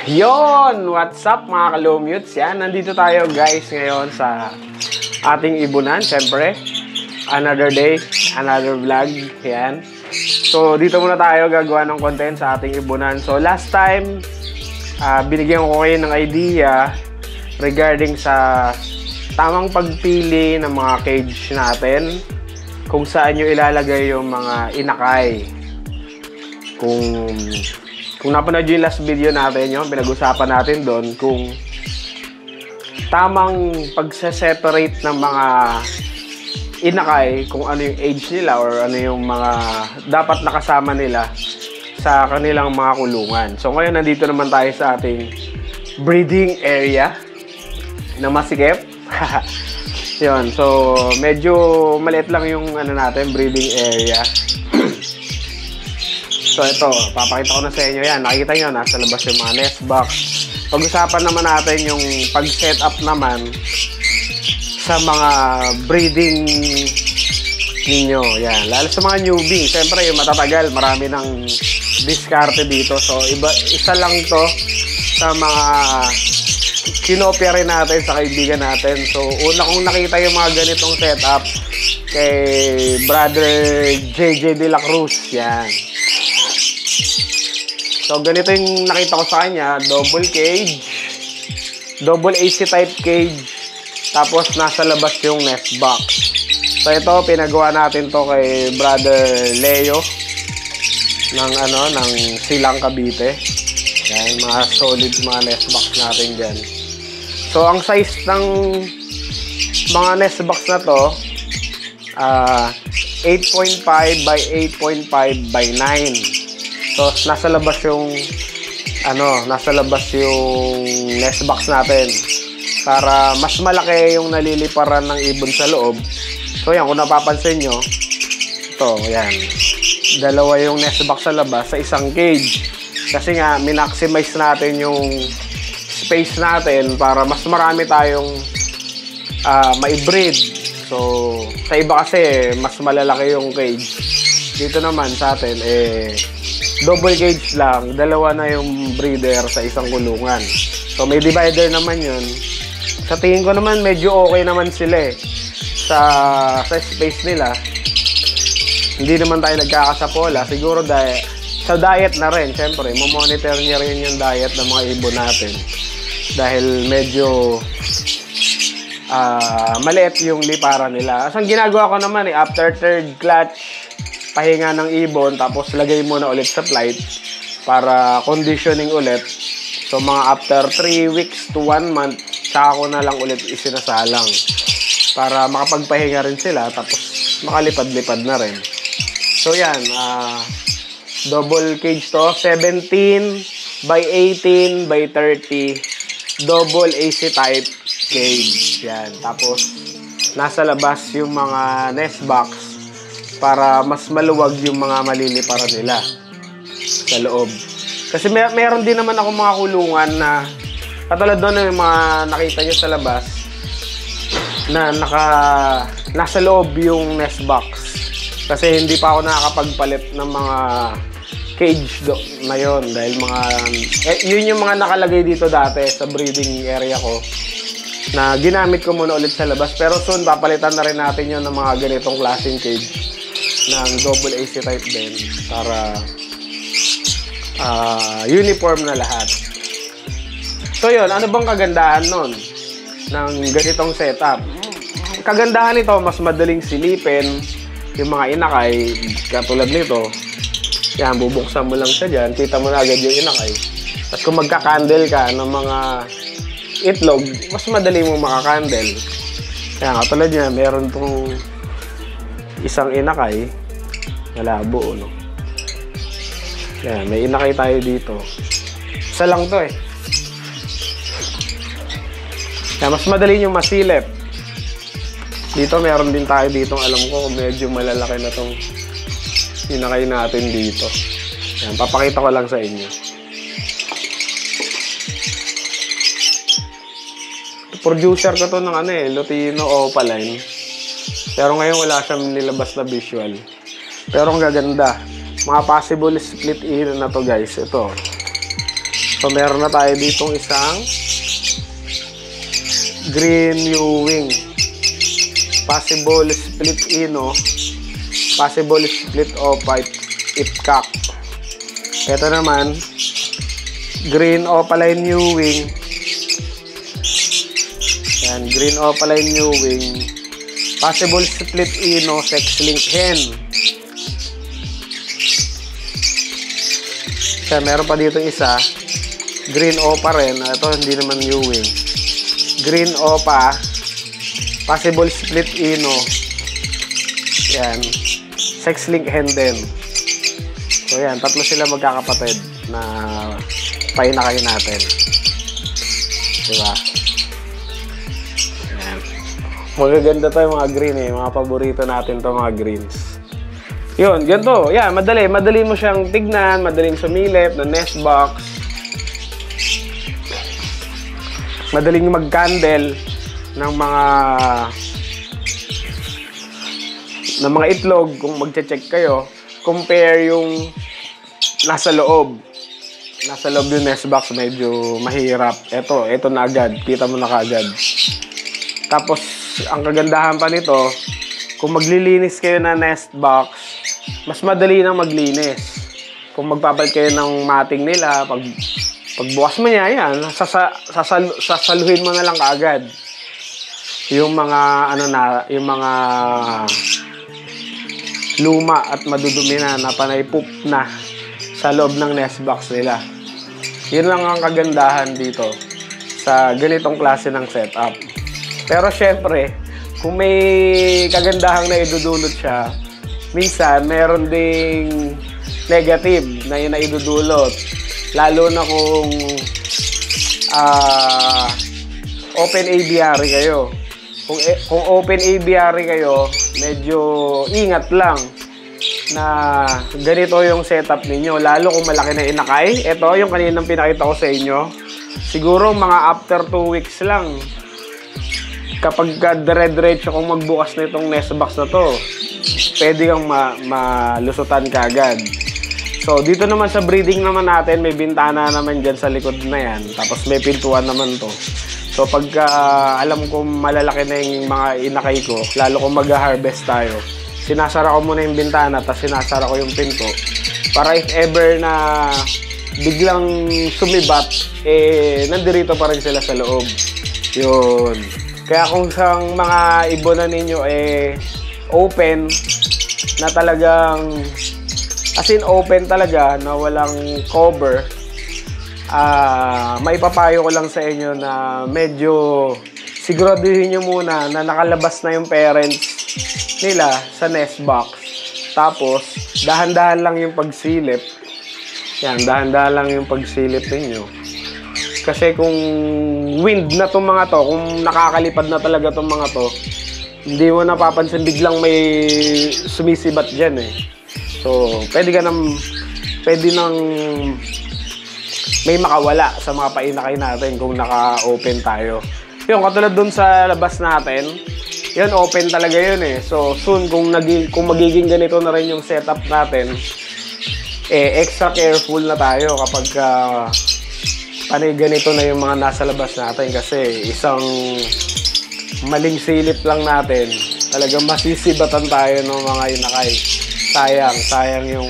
Yon! What's up mga kalumutes? Yan, nandito tayo guys ngayon sa ating ibunan. Siyempre, another day, another vlog. Yan. So, dito muna tayo gagawa ng content sa ating ibunan. So, last time, binigyan ko kayo ng idea regarding sa tamang pagpili ng mga cage natin. Kung saan nyo ilalagay yung mga inakay. Kung napanood yung last video natin, yung pinag-usapan natin doon kung tamang pagse-separate ng mga inakay, kung ano yung age nila or ano yung mga dapat nakasama nila sa kanilang mga kulungan. So ngayon nandito naman tayo sa ating breeding area na masikip. Yun, so medyo maliit lang yung ano natin, breeding area. So ito, papakita ko na sa inyo yan. Nakikita nyo, nasa labas yung mga nest box. Pag-usapan naman natin yung pag-set up naman sa mga breeding ninyo. Yan, lalo sa mga newbie. Siyempre, yung matatagal, marami ng diskarte dito. So, isa lang to sa mga kinopya rin natin sa kaibigan natin. So, una kong nakita yung mga ganitong setup kay Brother JJ De La Cruz. Yan. So, ganito yung nakita ko sa kanya. Double cage. Double AC type cage. Tapos, nasa labas yung nest box. So, ito, pinagawa natin to kay Brother Leo. Ng Silang Cavite. Yan, mga solid mga nest box natin dyan. So, ang size ng mga nest box na to, 8.5 by 8.5 by 9. So, nasa labas yung nest box natin para mas malaki yung naliliparan ng ibon sa loob. So, yan, kung napapansin nyo, ito, yan. Dalawa yung nest box sa labas sa isang cage. Kasi nga, minaximize natin yung space natin para mas marami tayong ma-breed. So, sa iba kasi, mas malalaki yung cage. Dito naman sa atin, double cage lang, dalawa na yung breeder sa isang kulungan. So, may divider naman yun. Sa tingin ko naman, medyo okay naman sila sa space nila. Hindi naman tayo nagkakasapola. Siguro sa diet na rin, syempre, monitor niya rin yung diet ng mga ibon natin. Dahil medyo maliit yung liparan nila. As ang ginagawa ko naman after third clutch, pahinga ng ibon, tapos lagay mo na ulit sa flight para conditioning ulit. So mga after 3 weeks to 1 month, saka ko na lang ulit isinasalang para makapagpahinga rin sila, tapos makalipad-lipad na rin. So yan, double cage to, 17 by 18 by 30, double AC type cage. Yan, tapos nasa labas yung mga nest box para mas maluwag yung mga maliliparan nila sa loob. Kasi meron din naman ako mga kulungan na katulad doon yung mga nakita nyo sa labas na nasa loob yung nest box. Kasi hindi pa ako nakakapagpalit ng mga cage na yon dahil yun yung mga nakalagay dito dati sa breeding area ko na ginamit ko muna ulit sa labas. Pero soon papalitan na rin natin yun ng mga ganitong klaseng cage ng double AC type din para uniform na lahat. So yun, ano bang kagandahan nun ng ganitong setup? Kagandahan nito, mas madaling silipin yung mga inakay katulad nito. Yan, bubuksan mo lang siya dyan, kita mo na agad yung inakay. At kung magka-candle ka ng mga itlog, mas madali mo makakandle. Kaya katulad niya, meron tong isang inakay na labo, no? Yan, may inakay tayo dito. Isa lang to eh. Kaya mas madali yung masilip. Dito, meron din tayo dito. Alam ko, medyo malalaki na tong inakay natin dito. Yan, papakita ko lang sa inyo. Producer ko to ng Lutino Opaline. Pero ngayon wala siyang nilabas na visual. Pero ang gaganda. Mga possible split in na to guys. Ito. So meron na tayo ditong isang green Ewing. Possible split ino. Possible split opa ipcock. Ito naman green Opaline Ewing. Yan, green Opaline Ewing. Possible split ino sex link hen. Kaya meron pa dito isa, green opa rin. Ito hindi naman Ewing. Green opa, possible split ino. Yan, sex link hen din. So yan, tatlo sila magkakapatid na painakay natin. Diba? Yan. Magaganda to yung mga green eh. Mga paborito natin to mga greens. Yun, ganito. Yan, madali. Madali mo siyang tignan, madaling sumilip, na nest box. Madaling mag-candle ng mga itlog kung magche-check kayo. Compare yung nasa loob. Nasa loob yung nest box, medyo mahirap. Ito na agad. Kita mo na kaagad. Tapos, ang kagandahan pa nito, kung maglilinis kayo na nest box, mas madali nang maglinis. Kung magpapalit kayo ng mating nila, pagbukas mo niya, yan, sasaluhin mo na lang kaagad. Yung mga, yung mga luma at madudumi na panay poop na sa loob ng nest box nila. Yun lang ang kagandahan dito sa ganitong klase ng setup. Pero syempre, kung may kagandahang na idudulot siya, minsan meron ding negative na idudulot. Lalo na kung open aviary kayo. Kung open aviary kayo, medyo ingat lang na ganito yung setup ninyo. Lalo kung malaki na inakay. Ito yung kaninang pinakita ko sa inyo. Siguro mga after 2 weeks lang. Kapag dire-diretso kung magbukas na itong nest box na to, pwede kang malusutan kaagad. So, dito naman sa breeding naman natin, may bintana naman dyan sa likod na yan. Tapos may pintuan naman to. So, pagka alam ko malalaki na yung mga inakay ko, lalo kung mag-harvest tayo, sinasara ko muna yung bintana, tapos sinasara ko yung pinto. Para if ever na biglang sumibat, nandirito pa rin sila sa loob. Yun. Kaya kung sa mga ibonan ninyo open, na talagang as in open talaga, na walang cover, maipapayo ko lang sa inyo na medyo siguraduhin nyo muna na nakalabas na yung parents nila sa nest box. Tapos, dahan-dahan lang yung pagsilip. Yan, dahan-dahan lang yung pagsilip ninyo. Kasi kung wind na itong mga to, kung nakakalipad na talaga itong mga to, hindi mo napapansin, biglang may sumisibat dyan eh. So, pwede nang may makawala sa mga painakay natin kung naka-open tayo. Yung katulad dun sa labas natin, yun, open talaga yun eh. So, soon, kung magiging ganito na rin yung setup natin, extra careful na tayo kapag panay ganito na yung mga nasa labas natin. Kasi isang maling silip lang natin, talagang masisibatan tayo ng mga inakay. Sayang yung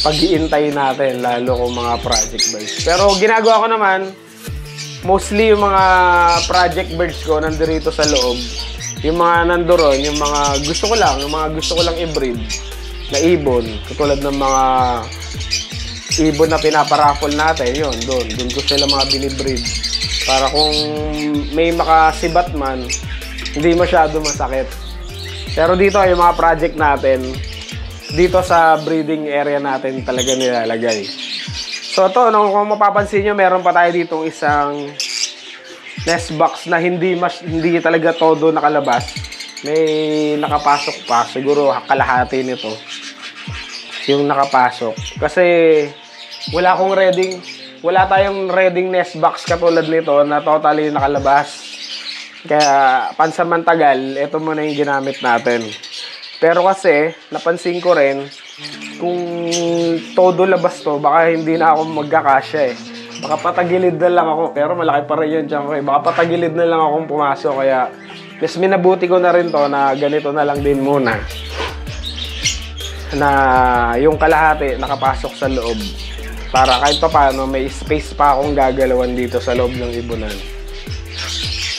pag-iintay natin, lalo kung mga project birds. Pero ginagawa ko naman, mostly yung mga project birds ko nandito sa loob. Yung mga nandoron, yung mga gusto ko lang i-breed na ibon, katulad ng mga ibon na pinaparaffle natin, yun, doon ko sila mga binibreed. Para kung may makasibat man, hindi masyado masakit. Pero dito, yung mga project natin, dito sa breeding area natin talaga nilalagay. So ito, kung mapapansin nyo, meron pa tayo ditong isang nest box na hindi talaga todo nakalabas. May nakapasok pa, siguro kalahati nito yung nakapasok. Kasi wala tayong reading nest box katulad nito na totally nakalabas. Kaya pansamantagal, ito muna yung ginamit natin. Pero kasi, napansin ko rin, kung todo labas to, baka hindi na ako magkakasya eh. Baka patagilid na lang ako, pero malaki pa rin yun dyan ko eh. Baka patagilid na lang akong pumasok, kaya mas minabuti ko na rin to na ganito na lang din muna. Na yung kalahati nakapasok sa loob. Para kahit pa paano, may space pa akong gagalawan dito sa loob ng ibunan.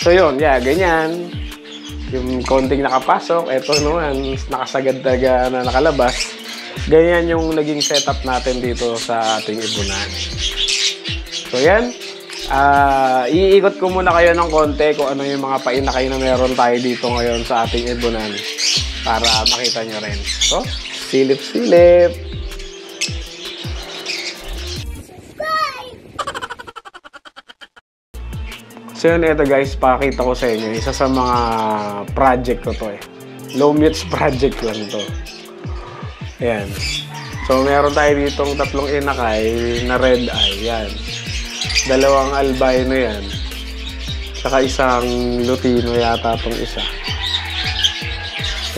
So yun, ganyan. Yung konting nakapasok, eto naman, nakasagad talaga na nakalabas. Ganyan yung naging setup natin dito sa ating ibunan. So yan, iikot ko muna kayo ng konti kung ano yung mga painakay na meron tayo dito ngayon sa ating ibunan para makita nyo rin. So, silip-silip. So yun, ito guys, pakita ko sa inyo. Isa sa mga project ko to eh. Low mutes project lang to. Ayan. So meron tayo ditong tatlong inakay na red eye. Yan. Dalawang albino yan. Saka isang lutino yata itong isa.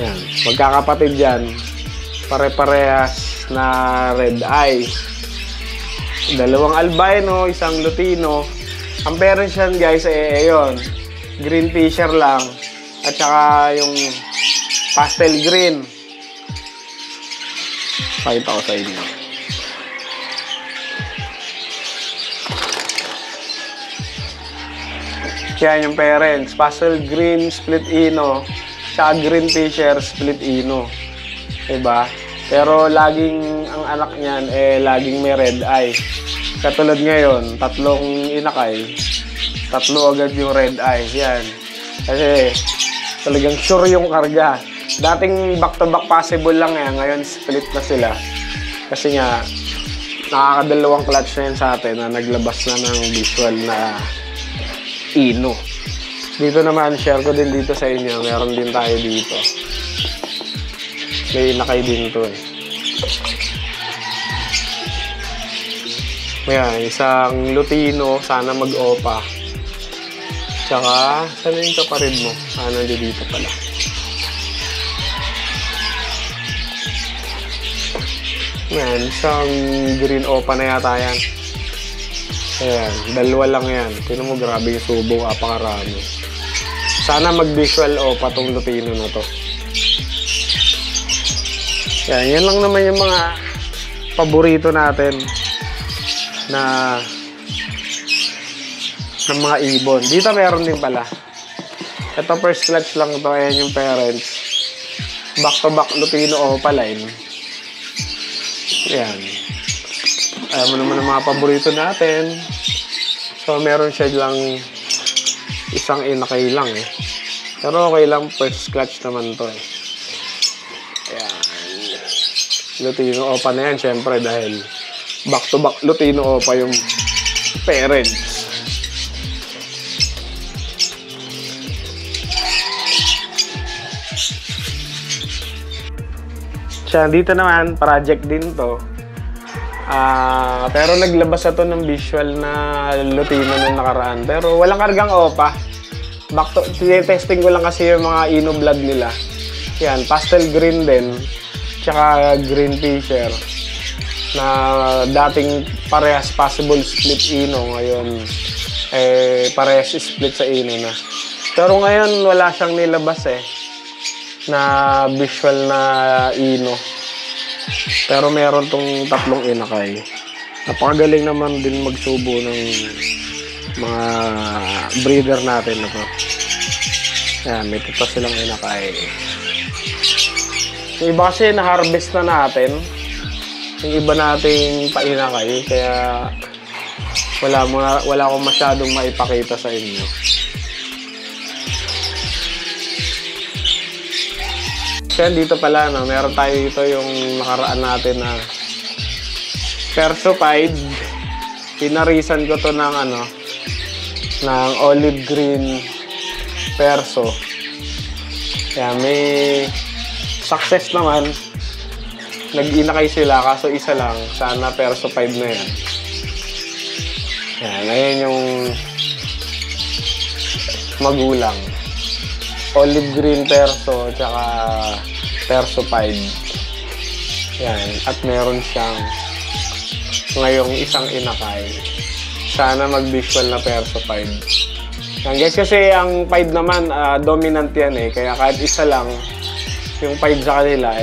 Yan. Magkakapatid yan. Pare-parehas na red eye. Dalawang albino, isang lutino. Ang parents yan guys, yun. Green fisher lang. At saka yung pastel green. Pakita ko sa inyo. Yan yung parents. Pastel green, split ino. Saka green fisher, split ino. Diba? Pero laging, ang anak niyan, laging may red eye. Katulad ngayon, tatlong inakay, tatlo agad yung red eye. Yan. Kasi talagang sure yung karga. Dating back-to-back possible lang yan. Ngayon split na sila. Kasi nga, nakakadalawang clutch na yan sa atin na naglabas na ng visual na ino. Dito naman, share ko din dito sa inyo. Meron din tayo dito. May inakay din to eh. Ayan, isang lutino, sana mag-opa. Tsaka, saan yung kaparid mo? Dito pala. Ayan, isang green opa na yata yan. Ayan, dalawa lang yan. Tignan mo, grabe yung subo, apakarami. Sana mag-visual opa tong lutino na to. Ayan, yan lang naman yung mga paborito natin na ng mga ibon. Dito meron din pala. Ito first clutch lang ito. Ayan yung parents. back-to-back Lutino opaline. Yan. Ayaw mo naman ang mga paborito natin. So, meron siya lang isang inakay lang eh. Pero okay lang, first clutch naman to eh. Ayan. Lutino opa na yan, syempre, dahil back-to-back Lutino opa yung parents. Siya, dito naman, project din to. Pero naglabas na to ng visual na Lutino nung nakaraan. Pero walang kargang opa. Testing ko lang kasi yung mga Ino vlog nila. Yan, pastel green din. Tsaka green Fisher. Na dating parehas possible split Ino. Ngayon, parehas split sa Ino na. Pero ngayon, wala siyang nilabas eh. Na visual na Ino. Pero meron tong tatlong inakay. Napakagaling naman din magsubo ng mga breeder natin na to. Ayan, may tito silang inakay. Yung iba kasi na-harvest na natin. Yung iba nating painakay. Kaya wala akong masyadong maipakita sa inyo. Kaya dito pala, no, meron tayo dito yung nakaraan natin na Perso Pied. Pinarisan ko to ng ng olive green Perso. Kaya may success naman. Nag-inakay sila, kaso isa lang. Sana Perso Pied na yan. Yan, ayan yung magulang. Olive green Perso, tsaka Perso Pied. Yan. At meron siyang ngayong isang inakay. Sana mag-visual na Perso Pied. Yan guys, kasi ang Pied naman, dominant yan eh. Kaya kahit isa lang, yung Pied sa kanila,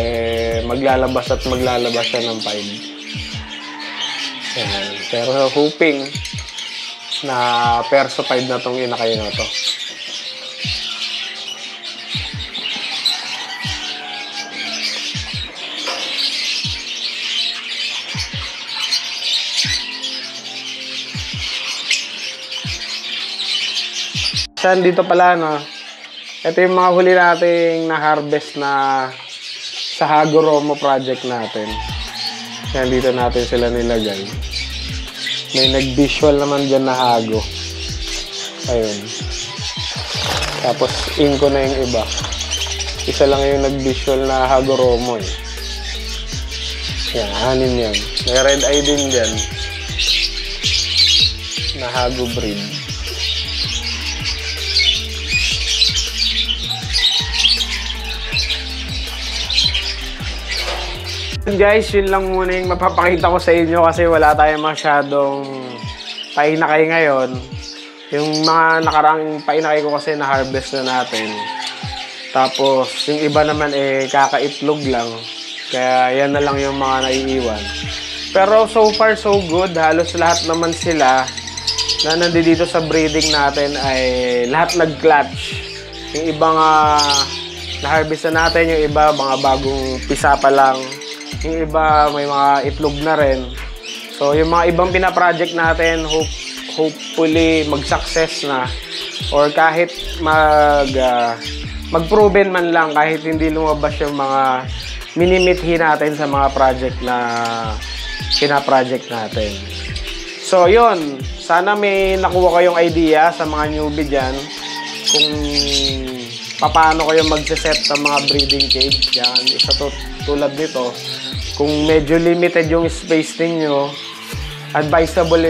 maglalabas at maglalabas siya ng Pied. Yan. Pero hoping na Perso Pied na tong inakay na to. Yan, dito pala, no. Ito yung mga huli nating na-harvest na sa Hagoromo project natin. Yan, dito natin sila nilagay. May nag-visual naman dyan na hago. Ayun. Tapos, inko na yung iba. Isa lang yung nag-visual na Hagoromo eh. Yan, anin yan. May red eye din dyan. Na hago breed. Guys, yun lang muna yung mapapakita ko sa inyo kasi wala tayong masyadong painakay ngayon. Yung mga nakarang painakay ko kasi na-harvest na natin. Tapos, yung iba naman kakaitlog lang. Kaya yan na lang yung mga naiiwan. Pero so far so good. Halos lahat naman sila na nandito sa breeding natin ay lahat nag-clutch. Yung iba nga na-harvest na natin, yung iba mga bagong pisa pa lang. Yung iba may mga itlog na rin. So yung mga ibang pina-project natin, hopefully mag-success na. Or kahit mag-proven man lang, kahit hindi lumabas yung mga minimithi natin sa mga project na pina-project natin. So yun, sana may nakuha kayong idea sa mga newbie dyan kung paano kayo magsiset ng mga breeding cage. Yan, isa to, tulad nito. Kung medyo limited yung space ninyo, advisable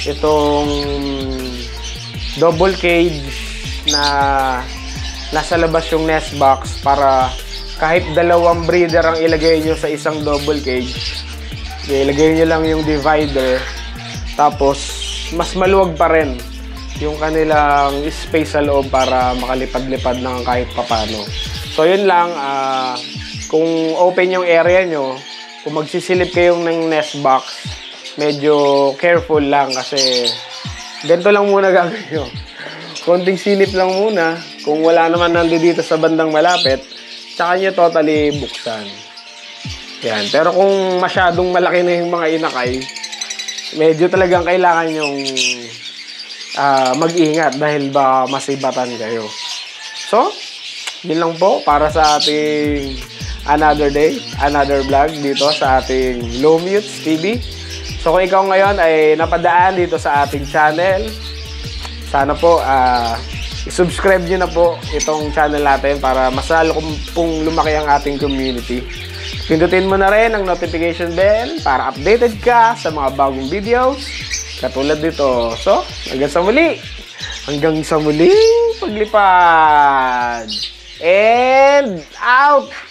itong double cage na nasa labas yung nest box para kahit dalawang breeder ang ilagay nyo sa isang double cage, ilagay nyo lang yung divider, tapos mas maluwag pa rin yung kanilang space sa loob para makalipad-lipad ng kahit papano. So yun lang, kung open yung area nyo, kung magsisilip kayong ng nest box, medyo careful lang kasi ganito lang muna gagawin nyo. Konting silip lang muna. Kung wala naman nandito sa bandang malapit, tsaka nyo totally buksan. Yan. Pero kung masyadong malaki na yung mga inakay, medyo talagang kailangan yung mag-ingat dahil ba masibatan kayo. So, yun lang po para sa ating another day, another vlog dito sa ating Low Mutes TV. So, kung ikaw ngayon ay napadaan dito sa ating channel, sana po i-subscribe nyo na po itong channel natin para mas lalo pong lumaki ang ating community. Pindutin mo na rin ang notification bell para updated ka sa mga bagong videos katulad dito. So, hanggang sa muling paglipad. And out!